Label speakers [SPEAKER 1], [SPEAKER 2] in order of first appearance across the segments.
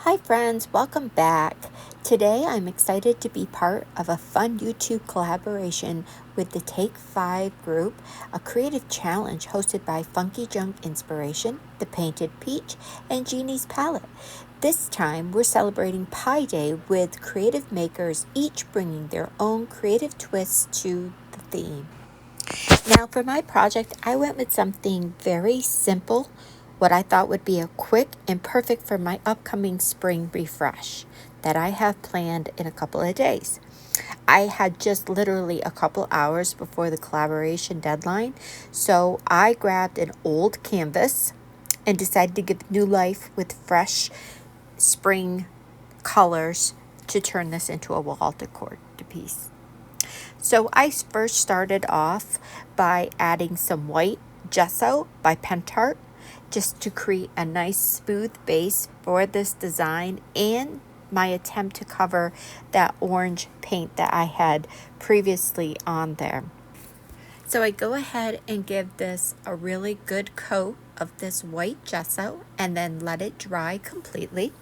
[SPEAKER 1] Hi friends, welcome back. Today I'm excited to be part of a fun YouTube collaboration with the Take 5 group, a creative challenge hosted by Funky Junk Inspiration, The Painted Peach, and Jeannie's Palette. This time we're celebrating Pi Day with creative makers each bringing their own creative twists to the theme. Now for my project, I went with something very simple, what I thought would be a quick and perfect for my upcoming spring refresh that I have planned in a couple of days. I had just literally a couple hours before the collaboration deadline, so I grabbed an old canvas and decided to give new life with fresh spring colors to turn this into a wall decor piece. So I first started off by adding some white gesso by Pentart just to create a nice smooth base for this design and my attempt to cover that orange paint that I had previously on there. So I go ahead and give this a really good coat of this white gesso and then let it dry completely.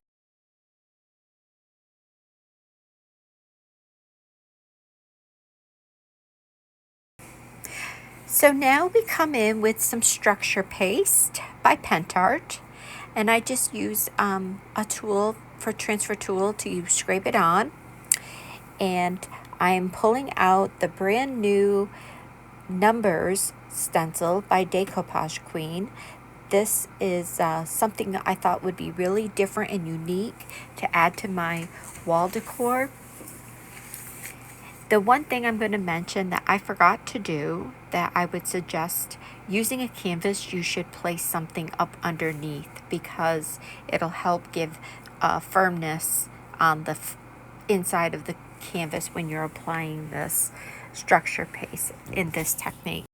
[SPEAKER 1] So now we come in with some structure paste by Pentart, and I just use a tool for transfer tool to scrape it on, and I'm pulling out the brand new numbers stencil by Decoupage Queen. This is something that I thought would be really different and unique to add to my wall decor. The one thing I'm going to mention that I forgot to do that I would suggest using a canvas, you should place something up underneath because it'll help give firmness on the inside of the canvas when you're applying this structure paste in this technique.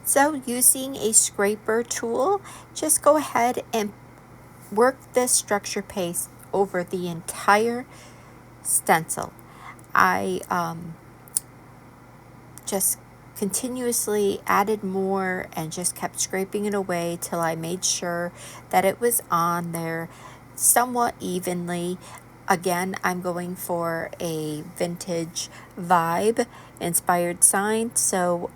[SPEAKER 1] So using a scraper tool, just go ahead and work this structure paste over the entire stencil. I just continuously added more and just kept scraping it away till I made sure that it was on there somewhat evenly. Again, I'm going for a vintage vibe inspired sign, so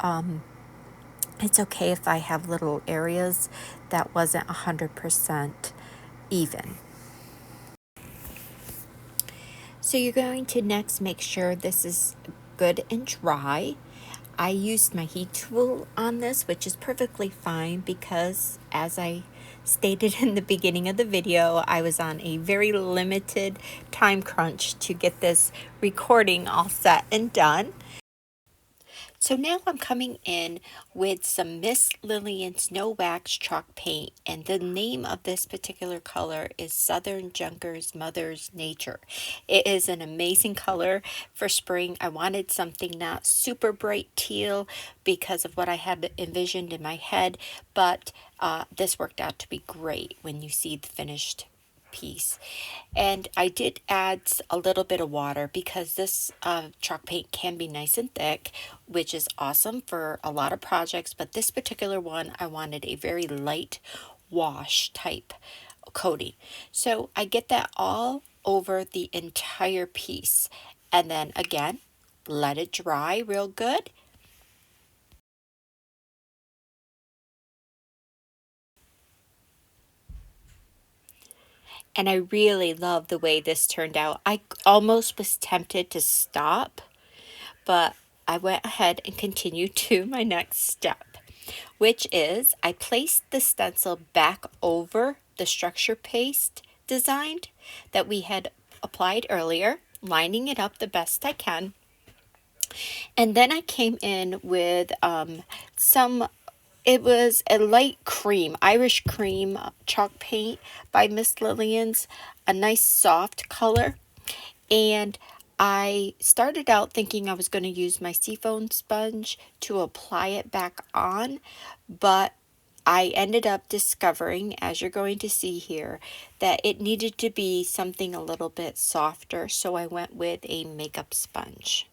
[SPEAKER 1] it's okay if I have little areas that wasn't 100% even. So you're going to next make sure this is good and dry. I used my heat tool on this, which is perfectly fine because as I stated in the beginning of the video, I was on a very limited time crunch to get this recording all set and done. So now I'm coming in with some Miss Lillian Snow Wax chalk paint, and the name of this particular color is Southern Junker's Mother's Nature. It is an amazing color for spring. I wanted something not super bright teal because of what I had envisioned in my head, but this worked out to be great when you see the finished piece. And I did add a little bit of water because this chalk paint can be nice and thick, which is awesome for a lot of projects, but this particular one I wanted a very light wash type coating. So I get that all over the entire piece, and then again let it dry real good. And I really love the way this turned out. I almost was tempted to stop, but I went ahead and continued to my next step, which is I placed the stencil back over the structure paste designed that we had applied earlier, lining it up the best I can. And then I came in with it was a light cream, Irish cream chalk paint by Miss Lillian's, a nice soft color. And I started out thinking I was going to use my seafoam sponge to apply it back on, but I ended up discovering, as you're going to see here, that it needed to be something a little bit softer, so I went with a makeup sponge.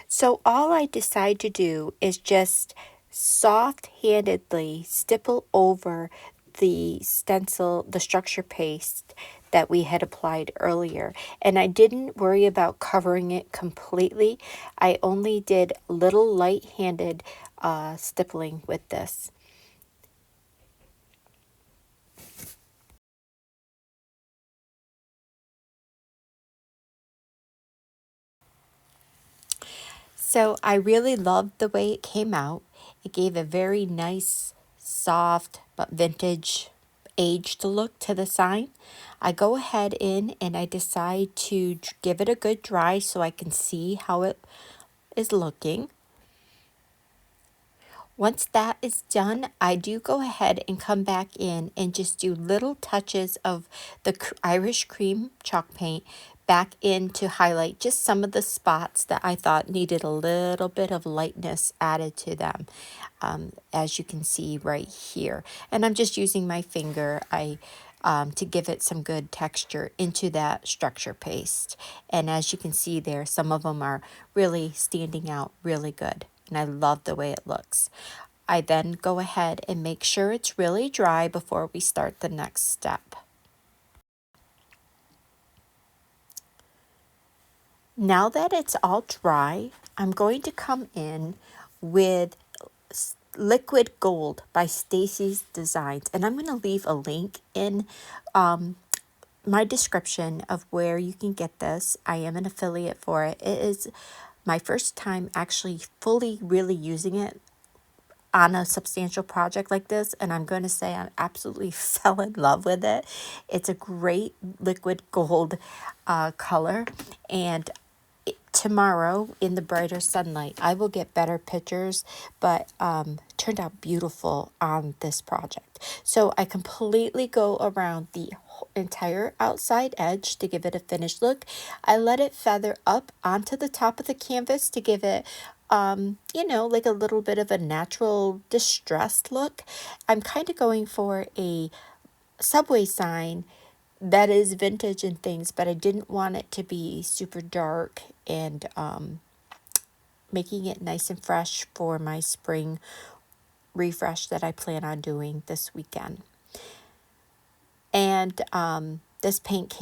[SPEAKER 1] So all I decide to do is just soft-handedly stipple over the stencil, the structure paste that we had applied earlier. And I didn't worry about covering it completely. I only did little light-handed stippling with this. So I really loved the way it came out. It gave a very nice, soft, but vintage aged look to the sign. I go ahead in and I decide to give it a good dry so I can see how it is looking. Once that is done, I do go ahead and come back in and just do little touches of the Irish cream chalk paint back in to highlight just some of the spots that I thought needed a little bit of lightness added to them, as you can see right here. And I'm just using my finger to give it some good texture into that structure paste. And as you can see there, some of them are really standing out really good. And I love the way it looks. I then go ahead and make sure it's really dry before we start the next step. Now that it's all dry, I'm going to come in with Liquid Gold by Stacy's Designs. And I'm going to leave a link in my description of where you can get this. I am an affiliate for it. It is my first time actually fully really using it on a substantial project like this, and I'm going to say I absolutely fell in love with it. It's a great liquid gold color, and tomorrow in the brighter sunlight I will get better pictures, but turned out beautiful on this project. So I completely go around the entire outside edge to give it a finished look. I let it feather up onto the top of the canvas to give it like a little bit of a natural distressed look. I'm kind of going for a subway sign that is vintage and things, but I didn't want it to be super dark, and making it nice and fresh for my spring refresh that I plan on doing this weekend. And this paint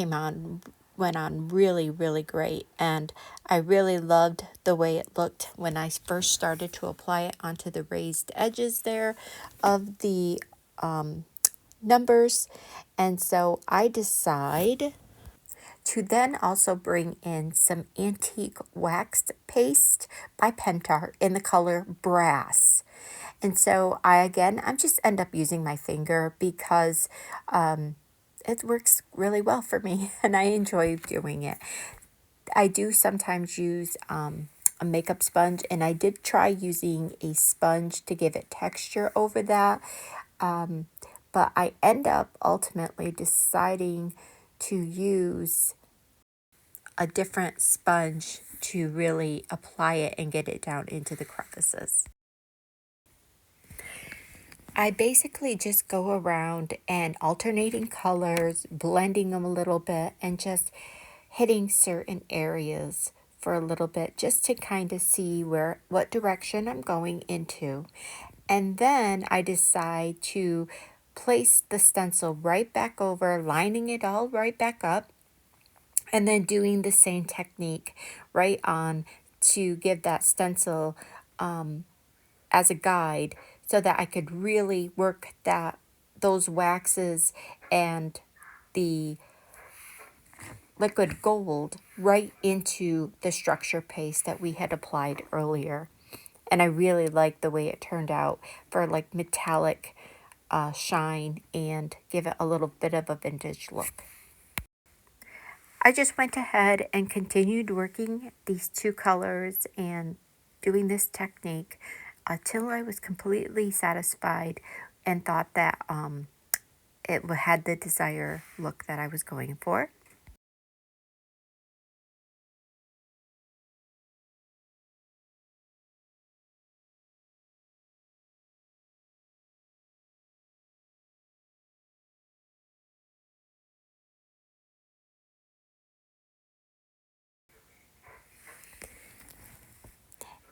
[SPEAKER 1] went on really, really great. And I really loved the way it looked when I first started to apply it onto the raised edges there of the numbers. And so I decide to then also bring in some antique waxed paste by Pentart in the color Brass. And so I'm just end up using my finger because it works really well for me and I enjoy doing it. I do sometimes use a makeup sponge, and I did try using a sponge to give it texture over that. But I end up ultimately deciding to use a different sponge to really apply it and get it down into the crevices. I basically just go around and alternating colors, blending them a little bit, and just hitting certain areas for a little bit just to kind of see what direction I'm going into. And then I decide to place the stencil right back over, lining it all right back up, and then doing the same technique right on to give that stencil as a guide so that I could really work those waxes and the liquid gold right into the structure paste that we had applied earlier. And I really like the way it turned out for like metallic shine and give it a little bit of a vintage look. I just went ahead and continued working these two colors and doing this technique until I was completely satisfied and thought that it had the desired look that I was going for.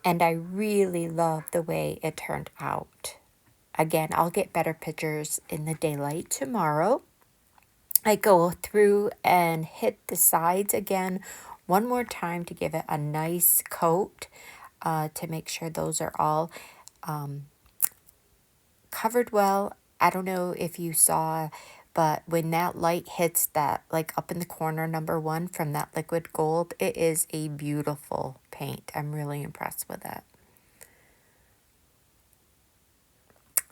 [SPEAKER 1] And I really love the way it turned out. Again, I'll get better pictures in the daylight tomorrow. I go through and hit the sides again one more time to give it a nice coat, to make sure those are all covered well. I don't know if you saw, but when that light hits that, like up in the corner, number one from that liquid gold, it is a beautiful paint. I'm really impressed with it.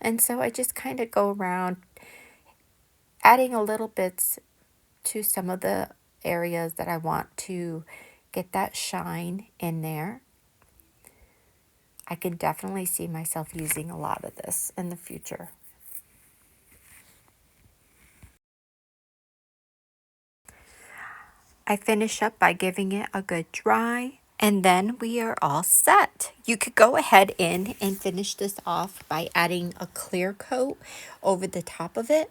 [SPEAKER 1] And so I just kind of go around adding a little bits to some of the areas that I want to get that shine in there. I can definitely see myself using a lot of this in the future. I finish up by giving it a good dry, and then we are all set. You could go ahead in and finish this off by adding a clear coat over the top of it.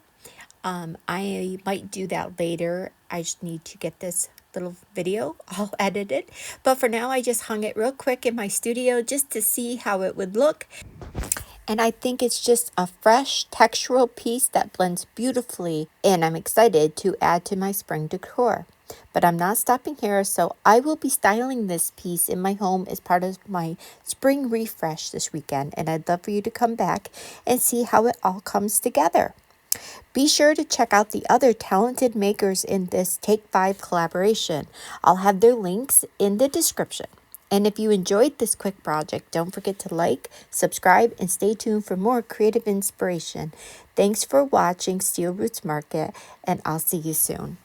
[SPEAKER 1] I might do that later. I just need to get this little video all edited. But for now, I just hung it real quick in my studio just to see how it would look. And I think it's just a fresh textural piece that blends beautifully, and I'm excited to add to my spring decor. But I'm not stopping here, so I will be styling this piece in my home as part of my spring refresh this weekend, and I'd love for you to come back and see how it all comes together. Be sure to check out the other talented makers in this Take 5 collaboration. I'll have their links in the description. And if you enjoyed this quick project, don't forget to like, subscribe, and stay tuned for more creative inspiration. Thanks for watching Steel Roots Market, and I'll see you soon.